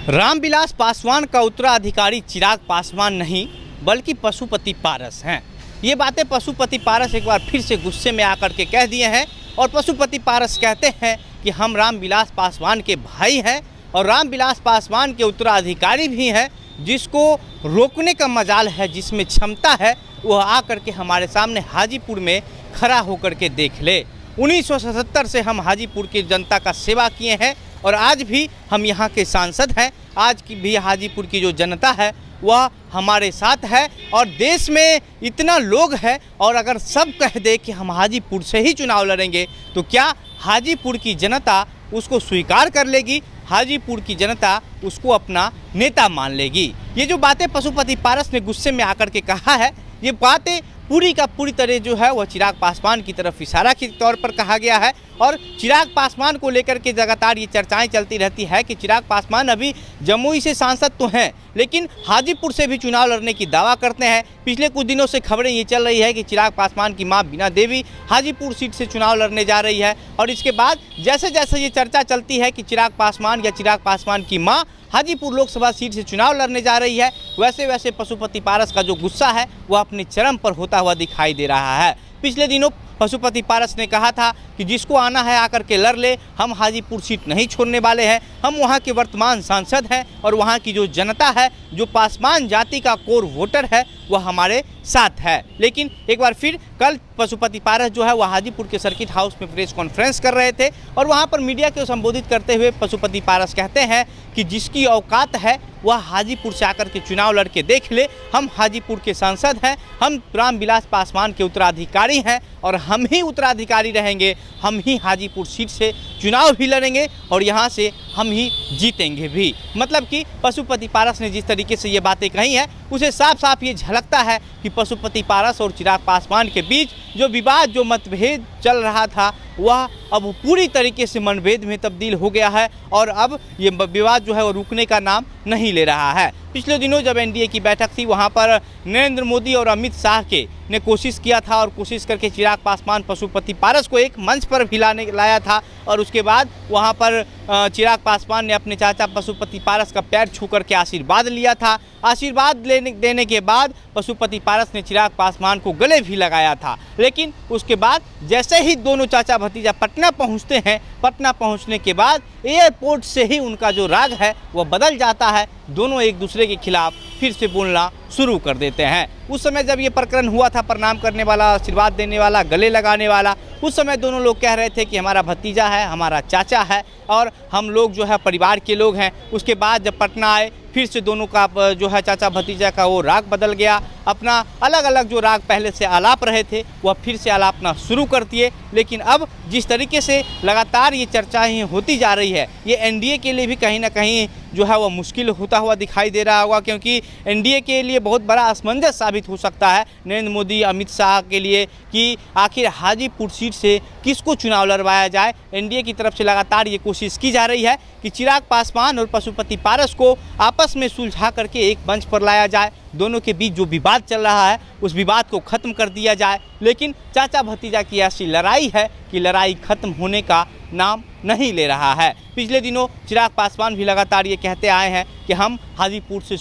रामविलास पासवान का उत्तराधिकारी चिराग पासवान नहीं बल्कि पशुपति पारस हैं। ये बातें पशुपति पारस एक बार फिर से गुस्से में आकर के कह दिए हैं और पशुपति पारस कहते हैं कि हम रामविलास पासवान के भाई हैं और रामविलास पासवान के उत्तराधिकारी भी हैं। जिसको रोकने का मजाल है, जिसमें क्षमता है, वह आकर के हमारे सामने हाजीपुर में खड़ा होकर के देख ले। 1977 से हम हाजीपुर की जनता का सेवा किए हैं और आज भी हम यहाँ के सांसद हैं। आज की भी हाजीपुर की जो जनता है वह हमारे साथ है और देश में इतना लोग हैं और अगर सब कह दे कि हम हाजीपुर से ही चुनाव लड़ेंगे तो क्या हाजीपुर की जनता उसको स्वीकार कर लेगी? हाजीपुर की जनता उसको अपना नेता मान लेगी? ये जो बातें पशुपति पारस ने गुस्से में आकर के कहा है, ये बातें पूरी का पूरी तरह जो है वह चिराग पासवान की तरफ इशारा के तौर पर कहा गया है। और चिराग पासवान को लेकर के लगातार ये चर्चाएं चलती रहती है कि चिराग पासवान अभी जमुई से सांसद तो हैं लेकिन हाजीपुर से भी चुनाव लड़ने की दावा करते हैं। पिछले कुछ दिनों से खबरें ये चल रही है कि चिराग पासवान की मां बीना देवी हाजीपुर सीट से चुनाव लड़ने जा रही है और इसके बाद जैसे जैसे ये चर्चा चलती है कि चिराग पासवान या चिराग पासवान की मां हाजीपुर लोकसभा सीट से चुनाव लड़ने जा रही है, वैसे वैसे पशुपति पारस का जो गुस्सा है वह अपने चरम पर होता हुआ दिखाई दे रहा है। पिछले दिनों पशुपति पारस ने कहा था कि जिसको आना है आकर के लड़ ले, हम हाजीपुर सीट नहीं छोड़ने वाले हैं। हम वहां के वर्तमान सांसद हैं और वहां की जो जनता है, जो पासवान जाति का कोर वोटर है, वह हमारे साथ है। लेकिन एक बार फिर कल पशुपति पारस जो है वह हाजीपुर के सर्किट हाउस में प्रेस कॉन्फ्रेंस कर रहे थे और वहां पर मीडिया को संबोधित करते हुए पशुपति पारस कहते हैं कि जिसकी औकात है वह हाजीपुर से आकर के चुनाव लड़के देख ले। हम हाजीपुर के सांसद हैं, हम रामविलास पासवान के उत्तराधिकारी हैं और हम ही उत्तराधिकारी रहेंगे। हम ही हाजीपुर सीट से चुनाव भी लड़ेंगे और यहाँ से हम ही जीतेंगे भी। मतलब कि पशुपति पारस ने जिस तरीके से ये बातें कही हैं उसे साफ साफ ये झलकता है कि पशुपति पारस और चिराग पासवान के बीच जो विवाद, जो मतभेद चल रहा था वह अब पूरी तरीके से मनभेद में तब्दील हो गया है और अब ये विवाद जो है वो रुकने का नाम नहीं ले रहा है। पिछले दिनों जब एनडीए की बैठक थी वहां पर नरेंद्र मोदी और अमित शाह ने कोशिश किया था और कोशिश करके चिराग पासवान पशुपति पारस को एक मंच पर भी लाया था और उसके बाद वहां पर चिराग पासवान ने अपने चाचा पशुपति पारस का पैर छू करके आशीर्वाद लिया था। आशीर्वाद देने के बाद पशुपति पारस ने चिराग पासवान को गले भी लगाया था। लेकिन उसके बाद जैसे ही दोनों चाचा भतीजा पटना पहुंचते हैं, पटना पहुंचने के बाद एयरपोर्ट से ही उनका जो राग है वह बदल जाता है। दोनों एक दूसरे के खिलाफ फिर से बोलना शुरू कर देते हैं। उस समय जब ये प्रकरण हुआ था, प्रणाम करने वाला, आशीर्वाद देने वाला, गले लगाने वाला, उस समय दोनों लोग कह रहे थे कि हमारा भतीजा है, हमारा चाचा है और हम लोग जो है परिवार के लोग हैं। उसके बाद जब पटना आए फिर से दोनों का जो है चाचा भतीजा का वो राग बदल गया। अपना अलग अलग जो राग पहले से आलाप रहे थे वह फिर से आलापना शुरू कर दिए। लेकिन अब जिस तरीके से लगातार ये चर्चाएं होती जा रही है, ये एनडीए के लिए भी कहीं ना कहीं जो है वह मुश्किल होता हुआ दिखाई दे रहा होगा, क्योंकि एनडीए के लिए बहुत बड़ा असमंजस साबित हो सकता है नरेंद्र मोदी अमित शाह के लिए कि आखिर हाजीपुर सीट से किसको चुनाव लड़वाया जाए। एनडीए की तरफ से लगातार ये कोशिश की जा रही है कि चिराग पासवान और पशुपति पारस को आपस में सुलझा करके एक मंच पर लाया जाए, दोनों के बीच जो विवाद चल रहा है उस विवाद को ख़त्म कर दिया जाए। लेकिन चाचा भतीजा की ऐसी लड़ाई है कि लड़ाई ख़त्म होने का नाम नहीं ले रहा है। पिछले दिनों चिराग पासवान भी लगातार ये कहते आए हैं कि हम हाजीपुर से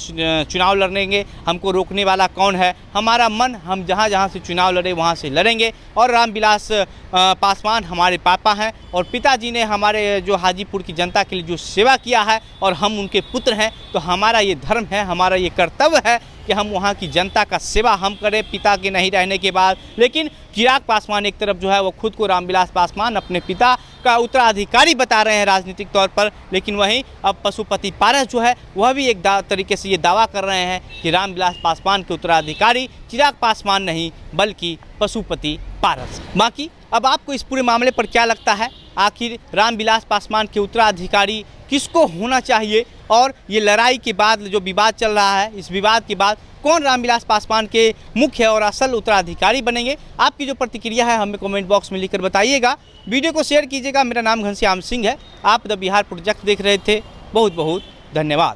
चुनाव लड़ेंगे, हमको रोकने वाला कौन है, हमारा मन, हम जहाँ जहाँ से चुनाव लड़े वहाँ से लड़ेंगे। और रामविलास पासवान हमारे पापा हैं और पिताजी ने हमारे जो हाजीपुर की जनता के लिए जो सेवा किया है और हम उनके पुत्र हैं, तो हमारा ये धर्म है, हमारा ये कर्तव्य है कि हम वहाँ की जनता का सेवा हम करें पिता के नहीं रहने के बाद। लेकिन चिराग पासवान एक तरफ जो है वो खुद को रामविलास पासवान अपने पिता का उत्तराधिकारी बता रहे हैं राजनीतिक तौर पर, लेकिन वहीं अब पशुपति पारस जो है वह भी एक तरीके से ये दावा कर रहे हैं कि रामविलास पासवान के उत्तराधिकारी चिराग पासवान नहीं बल्कि पशुपति पारस। बाकी अब आपको इस पूरे मामले पर क्या लगता है? आखिर रामविलास पासवान के उत्तराधिकारी किसको होना चाहिए और ये लड़ाई के बाद जो विवाद चल रहा है, इस विवाद के बाद कौन रामविलास पासवान के मुख्य और असल उत्तराधिकारी बनेंगे? आपकी जो प्रतिक्रिया है हमें कमेंट बॉक्स में लिखकर बताइएगा। वीडियो को शेयर कीजिएगा। मेरा नाम घनश्याम सिंह है। आप द बिहार प्रोजेक्ट देख रहे थे। बहुत बहुत धन्यवाद।